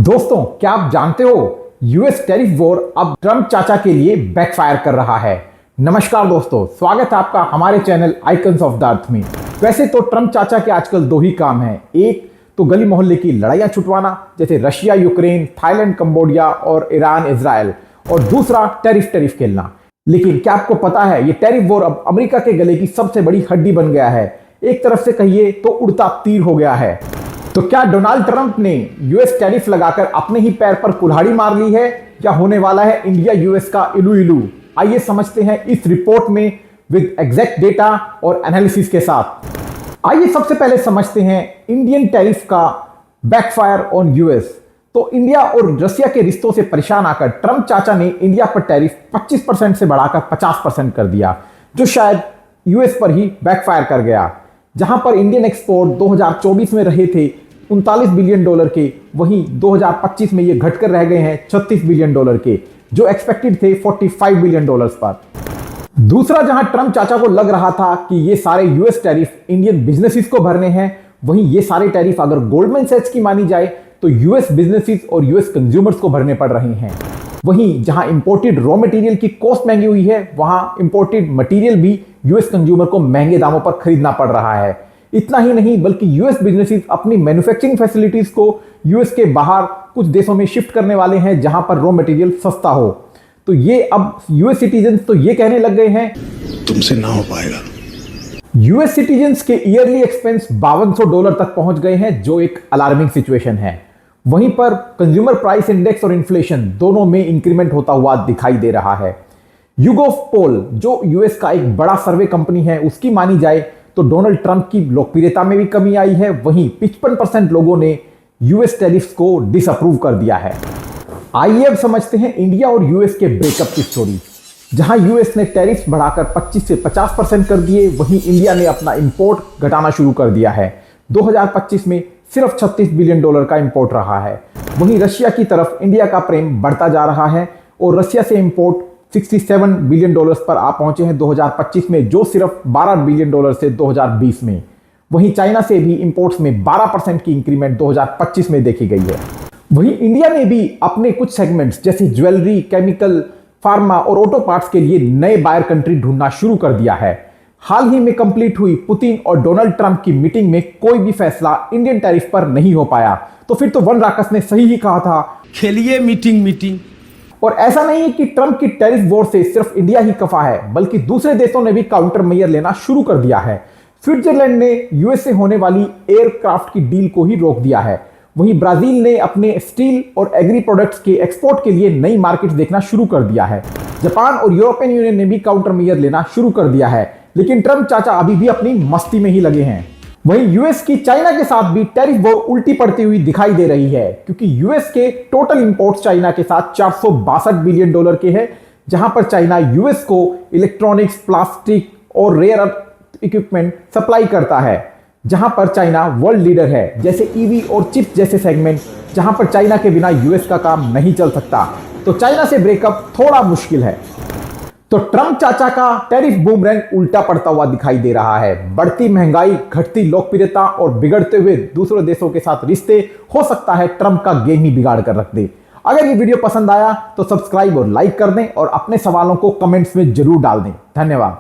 दोस्तों, क्या आप जानते हो यूएस टैरिफ वॉर अब ट्रम्प चाचा के लिए बैकफायर कर रहा है। नमस्कार दोस्तों, स्वागत है आपका हमारे channel icons of the earth में। वैसे तो ट्रम्प चाचा के आजकल दो ही काम हैं, एक तो गली मोहल्ले की लड़ाइयां छुटवाना जैसे रशिया यूक्रेन, थाईलैंड कंबोडिया और ईरान इजराइल, और दूसरा टैरिफ खेलना। लेकिन क्या आपको पता है ये टैरिफ वॉर अब अमेरिका के गले की सबसे बड़ी हड्डी बन गया है। एक तरफ से कहिए तो उड़ता तीर हो गया है। तो क्या डोनाल्ड ट्रंप ने यूएस टैरिफ लगाकर अपने ही पैर पर कुल्हाड़ी मार ली है, या होने वाला है इंडिया यूएस का इलू इलू? आइए समझते हैं इस रिपोर्ट में विद एग्जैक्ट डेटा और एनालिसिस के साथ। आइए सबसे पहले समझते हैं इंडियन टैरिफ का बैकफायर ऑन यूएस। तो इंडिया और रशिया के रिश्तों से परेशान आकर ट्रंप चाचा ने इंडिया पर टैरिफ 25% से बढ़ाकर 50% कर दिया, जो शायद यूएस पर ही बैकफायर कर गया। जहां पर इंडियन एक्सपोर्ट 2024 में रहे थे $39 बिलियन के, वहीं 2025 में ये घटकर रह गए हैं $36 बिलियन के, जो एक्सपेक्टेड थे $45 बिलियन पर। दूसरा, जहां ट्रंप चाचा को लग रहा था कि ये सारे यूएस टैरिफ इंडियन बिजनेसेस को भरने हैं, वहीं ये सारे टैरिफ अगर गोल्डमैन सैच्स की मानी जाए तो यूएस बिजनेसेस और यूएस कंज्यूमर्स को भरने पड़ रहे हैं। वहीं जहां इंपोर्टेड रॉ मटेरियल की कॉस्ट महंगी हुई है, वहां इंपोर्टेड मटेरियल भी यूएस कंज्यूमर को महंगे दामों पर खरीदना पड़ रहा है। इतना ही नहीं, बल्कि यूएस बिजनेसेस अपनी मैन्युफैक्चरिंग फैसिलिटीज को यूएस के बाहर कुछ देशों में शिफ्ट करने वाले हैं जहां पर रॉ मटेरियल सस्ता हो। तो ये अब यूएस सिटीजन्स तो ये कहने लग गए हैं तुमसे ना हो पाएगा। यूएस सिटीजन्स के ईयरली एक्सपेंस $5200 तक पहुंच गए हैं, जो एक अलार्मिंग सिचुएशन है। वहीं पर कंज्यूमर प्राइस इंडेक्स और इन्फ्लेशन दोनों में इंक्रीमेंट होता हुआ दिखाई दे रहा है। यूगोव पोल, जो यूएस का एक बड़ा सर्वे कंपनी है, उसकी मानी जाए तो डोनाल्ड ट्रंप की लोकप्रियता में भी कमी आई है। वहीं 55% लोगों ने यूएस टैरिफ्स को डिसअप्रूव कर दिया है। आइए अब समझते हैं इंडिया और यूएस के ब्रेकअप की स्टोरी। जहां यूएस ने टैरिफ्स बढ़ाकर 25 से 50% कर दिए, वहीं इंडिया ने अपना इंपोर्ट घटाना शुरू कर दिया है। 2025 में सिर्फ $36 बिलियन का इंपोर्ट रहा है। वहीं रशिया की तरफ इंडिया का प्रेम बढ़ता जा रहा है और रशिया से इंपोर्ट $67 बिलियन पर आ पहुंचे हैं 2025 में, जो सिर्फ $12 बिलियन से 2020 में। वहीं चाइना से भी इंपोर्ट्स में 12% की इंक्रीमेंट 2025 में देखी गई है। वहीं इंडिया ने भी अपने कुछ सेगमेंट्स जैसे ज्वेलरी, केमिकल, फार्मा और ऑटो पार्ट्स के लिए नए बायर कंट्री ढूंढना शुरू कर दिया है। हाल ही में कंप्लीट हुई पुतिन और डोनाल्ड ट्रंप की मीटिंग में कोई भी फैसला इंडियन टैरिफ पर नहीं हो पाया। तो फिर तो वन राकस ने सही ही कहा था, खेलिए मीटिंग। और ऐसा नहीं है कि ट्रंप की टैरिफ वॉर से सिर्फ इंडिया ही खफा है, बल्कि दूसरे देशों ने भी काउंटर मेजर लेना शुरू कर दिया है। स्विट्जरलैंड ने यूएस से होने वाली एयरक्राफ्ट की डील को ही रोक दिया है। वहीं ब्राजील ने अपने स्टील और एग्री प्रोडक्ट्स के एक्सपोर्ट के लिए नई मार्केट देखना शुरू कर दिया है। जापान और यूरोपियन यूनियन ने भी काउंटर मेजर लेना शुरू कर दिया है। लेकिन ट्रंप चाचा अभी भी अपनी मस्ती में ही लगे हैं। वहीं यूएस की चाइना के साथ भी टैरिफ वॉर उल्टी पड़ती हुई दिखाई दे रही है, क्योंकि यूएस के टोटल इंपोर्ट्स चाइना के साथ $462 बिलियन के हैं, जहां पर चाइना यूएस को इलेक्ट्रॉनिक्स, प्लास्टिक और रेयर अर्थ इक्विपमेंट सप्लाई करता है, जहां पर चाइना वर्ल्ड लीडर है, जैसे ईवी और चिप्स जैसे सेगमेंट, जहां पर चाइना के बिना यूएस का काम नहीं चल सकता। तो चाइना से ब्रेकअप थोड़ा मुश्किल है। तो ट्रंप चाचा का टैरिफ बूमरैंग उल्टा पड़ता हुआ दिखाई दे रहा है। बढ़ती महंगाई, घटती लोकप्रियता और बिगड़ते हुए दूसरे देशों के साथ रिश्ते, हो सकता है ट्रंप का गेम ही बिगाड़ कर रख दे। अगर ये वीडियो पसंद आया तो सब्सक्राइब और लाइक कर दें और अपने सवालों को कमेंट्स में जरूर डाल दें। धन्यवाद।